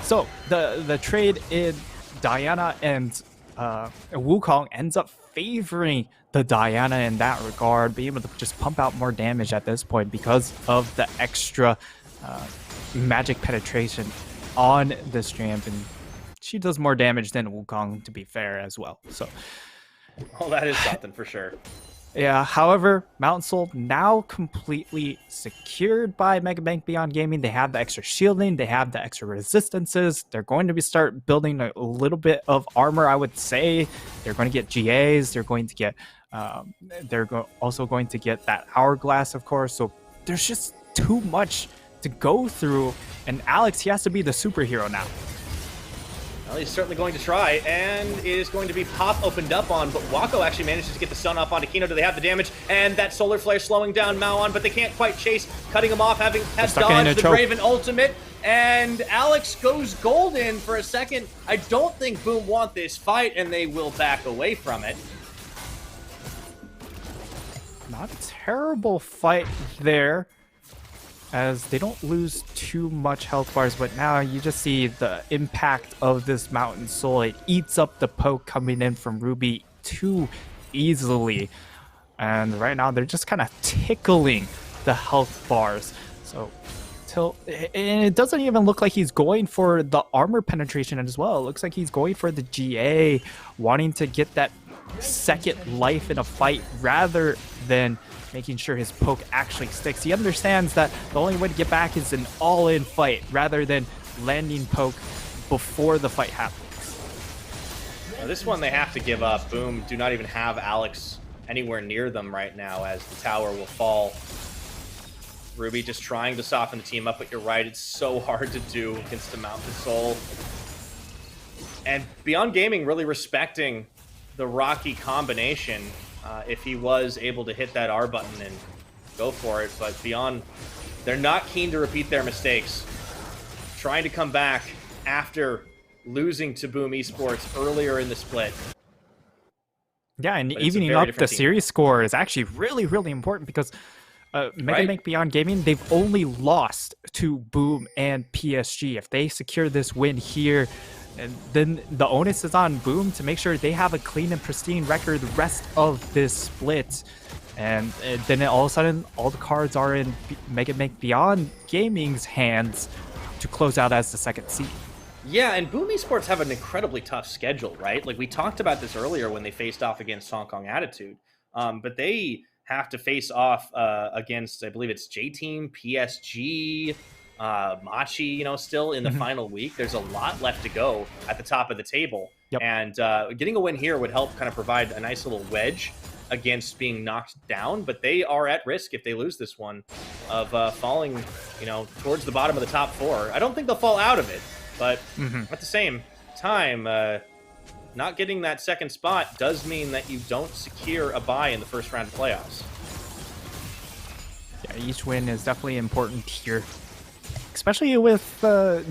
So the trade in Diana and Wukong ends up favoring the Diana in that regard, being able to just pump out more damage at this point because of the extra magic penetration on this champ, and she does more damage than Wukong, to be fair, as well. So, well, that is something for sure. Yeah, however, Mountain Soul now completely secured by Megabank Beyond Gaming. They have the extra shielding, they have the extra resistances. They're going to start building a little bit of armor, I would say. They're going to get GAs, they're going to get also going to get that hourglass, of course. So there's just too much to go through, and Alex, he has to be the superhero now. Well, he's certainly going to try, and it is going to be Pop opened up on, but Wako actually manages to get the stun off onto Kino. Do they have the damage? And that Solar Flare slowing down Maoan, but they can't quite chase, cutting him off, having dodged the Draven ultimate, and Alex goes golden for a second. I don't think Boom want this fight, and they will back away from it. Not a terrible fight there, as they don't lose too much health bars, but now you just see the impact of this Mountain Soul. It eats up the poke coming in from Ruby too easily, and right now they're just kind of tickling the health bars. So and it doesn't even look like he's going for the armor penetration as well. It looks like he's going for the GA, wanting to get that second life in a fight rather than making sure his poke actually sticks. He understands that the only way to get back is an all-in fight rather than landing poke before the fight happens. Now, this one they have to give up. Boom do not even have Alex anywhere near them right now, as the tower will fall. Ruby just trying to soften the team up, but you're right, it's so hard to do against the Mountain Soul. And Beyond Gaming really respecting the Rocky combination. If he was able to hit that R button and go for it, but Beyond, they're not keen to repeat their mistakes. Trying to come back after losing to Boom Esports earlier in the split. Yeah, and But it's a evening very up different the team. series score is actually really, really important because Mega Right. Bank Beyond Gaming, they've only lost to Boom and PSG. If they secure this win here, and then the onus is on Boom to make sure they have a clean and pristine record the rest of this split. And then all of a sudden, all the cards are in Mega Bank Beyond Gaming's hands to close out as the second seed. Yeah, and Boom Esports have an incredibly tough schedule, right? Like, we talked about this earlier when they faced off against Hong Kong Attitude. But they have to face off against, I believe it's J-Team, PSG, Machi, you know, still in the final week. There's a lot left to go at the top of the table. Yep. And getting a win here would help kind of provide a nice little wedge against being knocked down, but they are at risk if they lose this one of falling, you know, towards the bottom of the top 4. I don't think they'll fall out of it, but at the same time, not getting that second spot does mean that you don't secure a bye in the first round of playoffs. Yeah, each win is definitely important here, especially with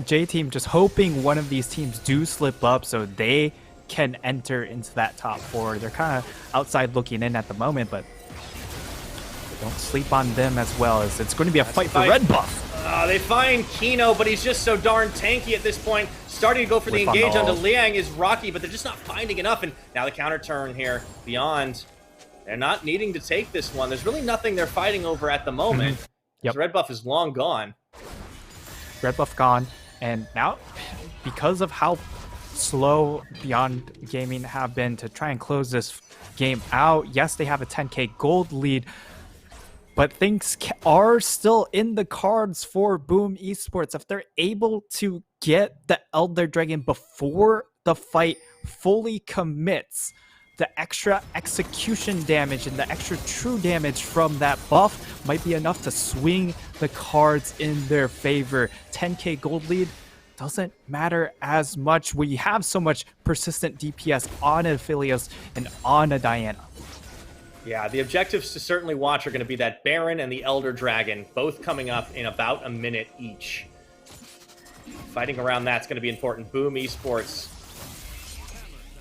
J-Team just hoping one of these teams do slip up so they can enter into that top 4. They're kind of outside looking in at the moment, but don't sleep on them as well, as it's going to be a fight for red buff. They find Kino, but he's just so darn tanky at this point. Starting to go for the engage onto Liang is Rocky, but they're just not finding enough. And now the counter turn here, Beyond. They're not needing to take this one. There's really nothing they're fighting over at the moment. Yep. Red buff is long gone. Red buff gone. And now, because of how slow Beyond Gaming have been to try and close this game out, yes, they have a 10k gold lead, but things are still in the cards for Boom Esports. If they're able to get the Elder Dragon before the fight fully commits, the extra execution damage and the extra true damage from that buff might be enough to swing the cards in their favor. 10k gold lead doesn't matter as much when you have so much persistent DPS on Aphelios and on a Diana. Yeah, the objectives to certainly watch are going to be that Baron and the Elder Dragon, both coming up in about a minute each. Fighting around that's going to be important. Boom Esports,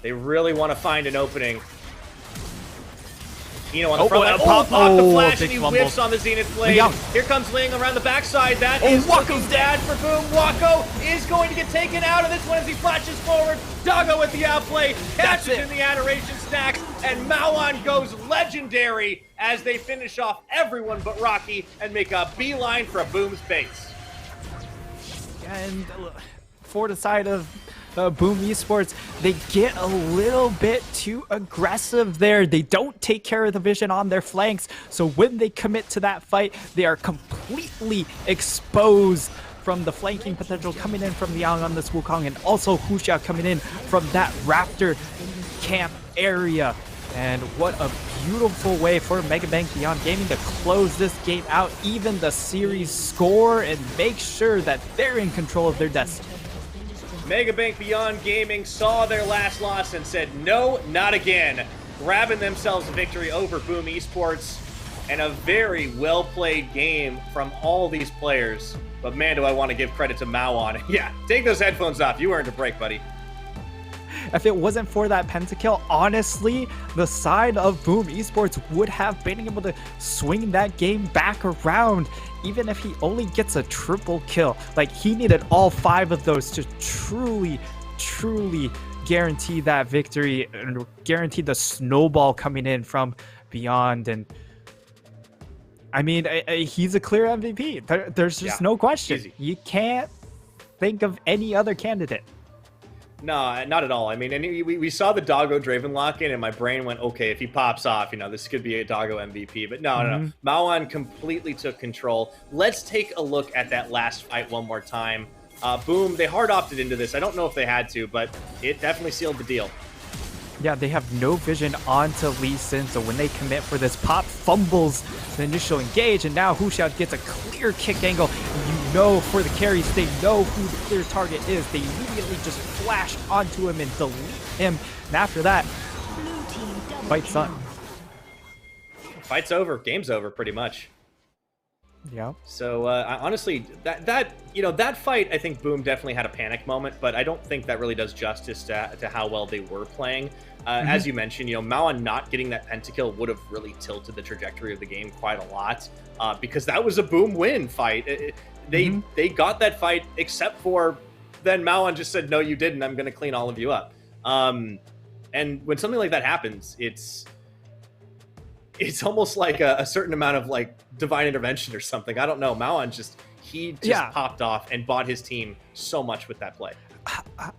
they really want to find an opening. Kino on the front line. Pop the flash, and he whiffs on the Zenith Blade. Here comes Ling around the backside. That is Waco's dad for Boom. Waco is going to get taken out of this one as he flashes forward. Doggo with the outplay, catches in the adoration stacks, and Maoan goes legendary as they finish off everyone but Rocky and make a beeline for a Boom's base. And for the side of Boom Esports, they get a little bit too aggressive there. They don't take care of the vision on their flanks, so when they commit to that fight, they are completely exposed from the flanking potential coming in from Liang on this Wukong, and also Huxia coming in from that Raptor camp area. And what a beautiful way for Mega Bank Beyond Gaming to close this game out, even the series score, and make sure that they're in control of their destiny. Mega Bank Beyond Gaming saw their last loss and said, no, not again. Grabbing themselves a victory over Boom Esports, and a very well-played game from all these players. But man, do I want to give credit to Maoan. Yeah, take those headphones off. You earned a break, buddy. If it wasn't for that pentakill, honestly, the side of Boom Esports would have been able to swing that game back around, even if he only gets a triple kill. Like, he needed all 5 of those to truly guarantee that victory and guarantee the snowball coming in from Beyond. And I mean, he's a clear MVP. There's just no question. Easy. You can't think of any other candidate. No, not at all. I mean, and we saw the Doggo Draven lock in, and my brain went, okay, if he pops off, you know, this could be a Doggo MVP. But no. Maoan completely took control. Let's take a look at that last fight one more time. Boom, they hard opted into this. I don't know if they had to, but it definitely sealed the deal. Yeah, they have no vision onto Lee Sin, so when they commit for this, Pop fumbles the initial engage, and now Huxiao gets a clear kick angle. You know, for the carries, they know who the clear target is. They immediately just flash onto him and delete him, and after that, fight's done. Fight's over. Game's over, pretty much. Yeah. So honestly, that fight, I think Boom definitely had a panic moment, but I don't think that really does justice to how well they were playing. As you mentioned, Maoan not getting that pentakill would have really tilted the trajectory of the game quite a lot, because that was a Boom win fight. They got that fight, except for then Maoan just said, "No, you didn't. I'm going to clean all of you up." And when something like that happens, it's almost like a certain amount of like divine intervention or something. I don't know. Maoan he popped off and bought his team so much with that play.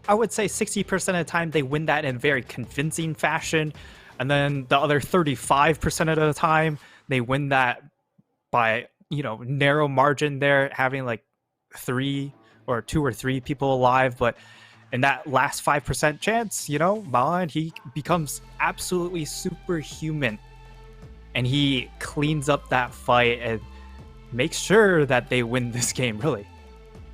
I would say 60% of the time they win that in very convincing fashion, and then the other 35% of the time they win that by narrow margin. There having like 2 or 3 people alive, but in that last 5% chance, Maoan, he becomes absolutely superhuman, and he cleans up that fight and makes sure that they win this game, really.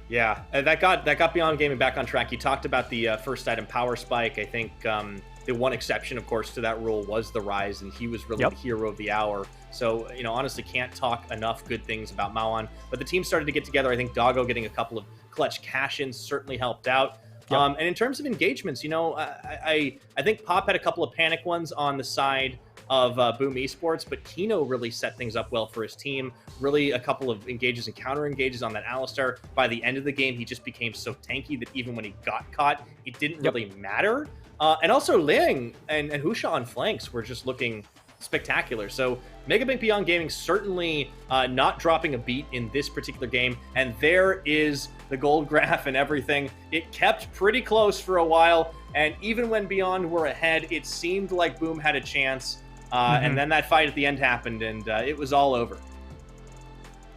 Yeah, that got Beyond Gaming back on track. You talked about the first item, Power Spike. I think the one exception, of course, to that rule was the Rise, and he was really the hero of the hour. So, honestly, can't talk enough good things about Maoan. But the team started to get together. I think Doggo getting a couple of clutch cash-ins certainly helped out. And in terms of engagements, I think Pop had a couple of panic ones on the side of Boom Esports, but Kino really set things up well for his team. Really a couple of engages and counter engages on that Alistar. By the end of the game, he just became so tanky that even when he got caught, it didn't really matter. And also Ling and Husha on flanks were just looking spectacular. So Mega Bank Beyond Gaming certainly not dropping a beat in this particular game. And there is the gold graph and everything. It kept pretty close for a while. And even when Beyond were ahead, it seemed like Boom had a chance. And then that fight at the end happened, and it was all over.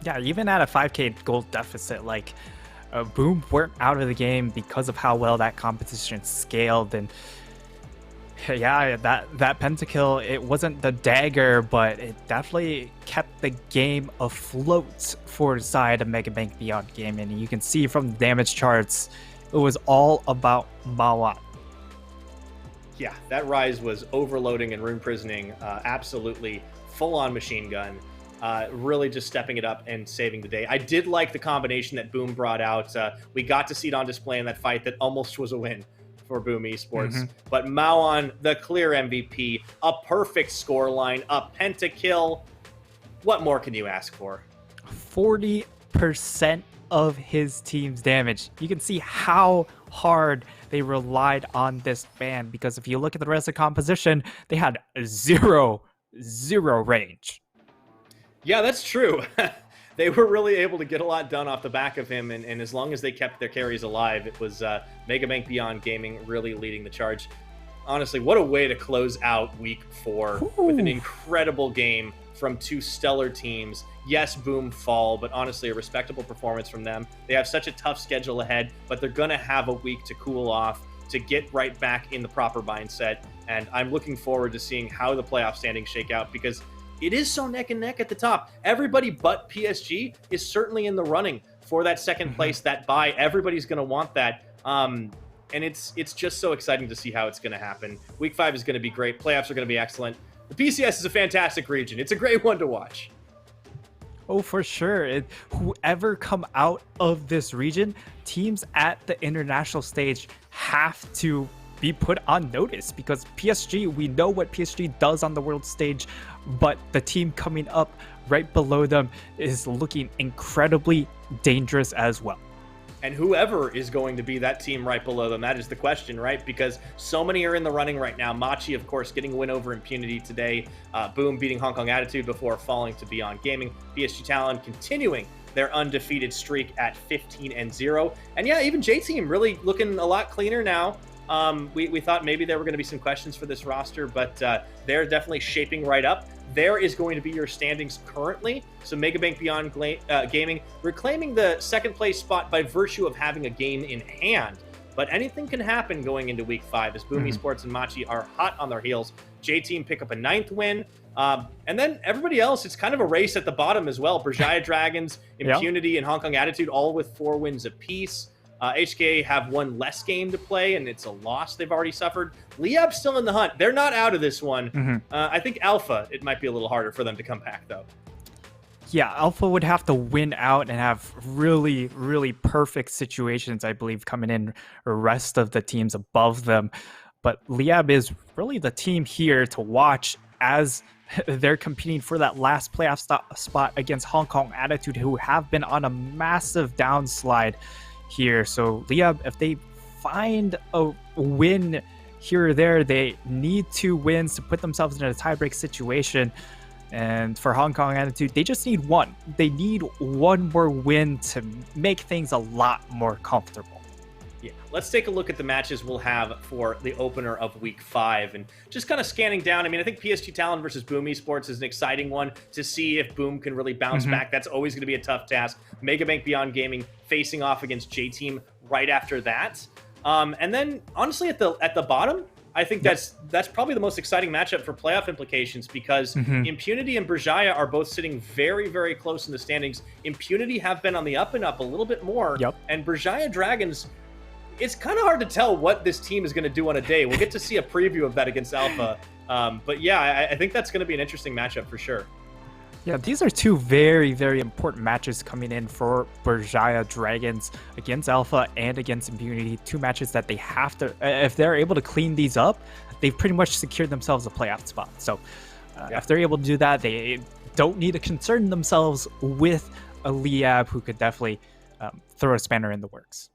Yeah, even at a 5k gold deficit, like Boom weren't out of the game because of how well that competition scaled. And yeah, that pentakill, it wasn't the dagger, but it definitely kept the game afloat for the side of Mega Bank Beyond Gaming. And you can see from the damage charts, it was all about Maoan. Yeah, that Rise was overloading and rune prisoning, absolutely full-on machine gun, really just stepping it up and saving the day. I did like the combination that Boom brought out. We got to see it on display in that fight that almost was a win for Boom Esports. But Maoan, the clear MVP, a perfect scoreline, a pentakill. What more can you ask for? 40% of his team's damage. You can see how hard they relied on this ban, because if you look at the rest of the composition, they had zero range. Yeah, that's true. They were really able to get a lot done off the back of him, and as long as they kept their carries alive, it was Mega Bank Beyond Gaming really leading the charge. Honestly, what a way to close out Week 4 with an incredible game from 2 stellar teams. Yes, Boom fall, but honestly, a respectable performance from them. They have such a tough schedule ahead, but they're going to have a week to cool off, to get right back in the proper mindset. And I'm looking forward to seeing how the playoff standings shake out, because it is so neck and neck at the top. Everybody but PSG is certainly in the running for that second place, that bye. Everybody's going to want that. And it's just so exciting to see how it's going to happen. Week 5 is going to be great. Playoffs are going to be excellent. The PCS is a fantastic region. It's a great one to watch. Oh, for sure. Whoever come out of this region, teams at the international stage have to be put on notice, because PSG, we know what PSG does on the world stage, but the team coming up right below them is looking incredibly dangerous as well. And whoever is going to be that team right below them, that is the question, right? Because so many are in the running right now. Machi, of course, getting a win over Impunity today. Boom beating Hong Kong Attitude before falling to Beyond Gaming. PSG Talon continuing their undefeated streak at 15-0. And yeah, even J-Team really looking a lot cleaner now. We thought maybe there were going to be some questions for this roster, but they're definitely shaping right up. There is going to be your standings currently. So Mega Bank Beyond Gaming reclaiming the second place spot by virtue of having a game in hand. But anything can happen going into Week 5 as Boom Esports and Machi are hot on their heels. J-Team pick up a 9th win. And then everybody else, it's kind of a race at the bottom as well. Berjaya Dragons, Impunity, and Hong Kong Attitude all with 4 wins apiece. HK have 1 less game to play, and it's a loss they've already suffered. Liab's still in the hunt. They're not out of this one. I think Alpha, it might be a little harder for them to come back, though. Yeah, Alpha would have to win out and have really, really perfect situations, I believe, coming in the rest of the teams above them. But Liab is really the team here to watch as they're competing for that last playoff spot against Hong Kong Attitude, who have been on a massive downslide here. So Liab, if they find a win here or there, they need 2 wins to put themselves in a tiebreak situation. And for Hong Kong Attitude, they just need one. They need one more win to make things a lot more comfortable. Yeah, let's take a look at the matches we'll have for the opener of Week 5. And just kind of scanning down, I mean, I think PSG Talon versus Boom Esports is an exciting one to see if Boom can really bounce back. That's always going to be a tough task. Megabank Beyond Gaming facing off against J-Team right after that. And then, honestly, at the bottom, I think that's probably the most exciting matchup for playoff implications because Impunity and Berjaya are both sitting very, very close in the standings. Impunity have been on the up and up a little bit more. And Berjaya Dragons, it's kind of hard to tell what this team is going to do on a day. We'll get to see a preview of that against Alpha. But yeah, I think that's going to be an interesting matchup for sure. Yeah, these are 2 very, very important matches coming in for Berjaya Dragons against Alpha and against Impunity. 2 matches that they have to, if they're able to clean these up, they've pretty much secured themselves a playoff spot. So if they're able to do that, they don't need to concern themselves with a Liab who could definitely throw a spanner in the works.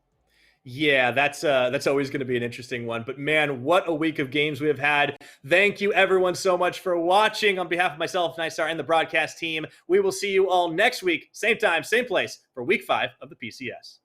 Yeah, that's always going to be an interesting one. But man, what a week of games we have had. Thank you everyone so much for watching. On behalf of myself, Nystar, and the broadcast team, we will see you all next week, same time, same place, for Week 5 of the PCS.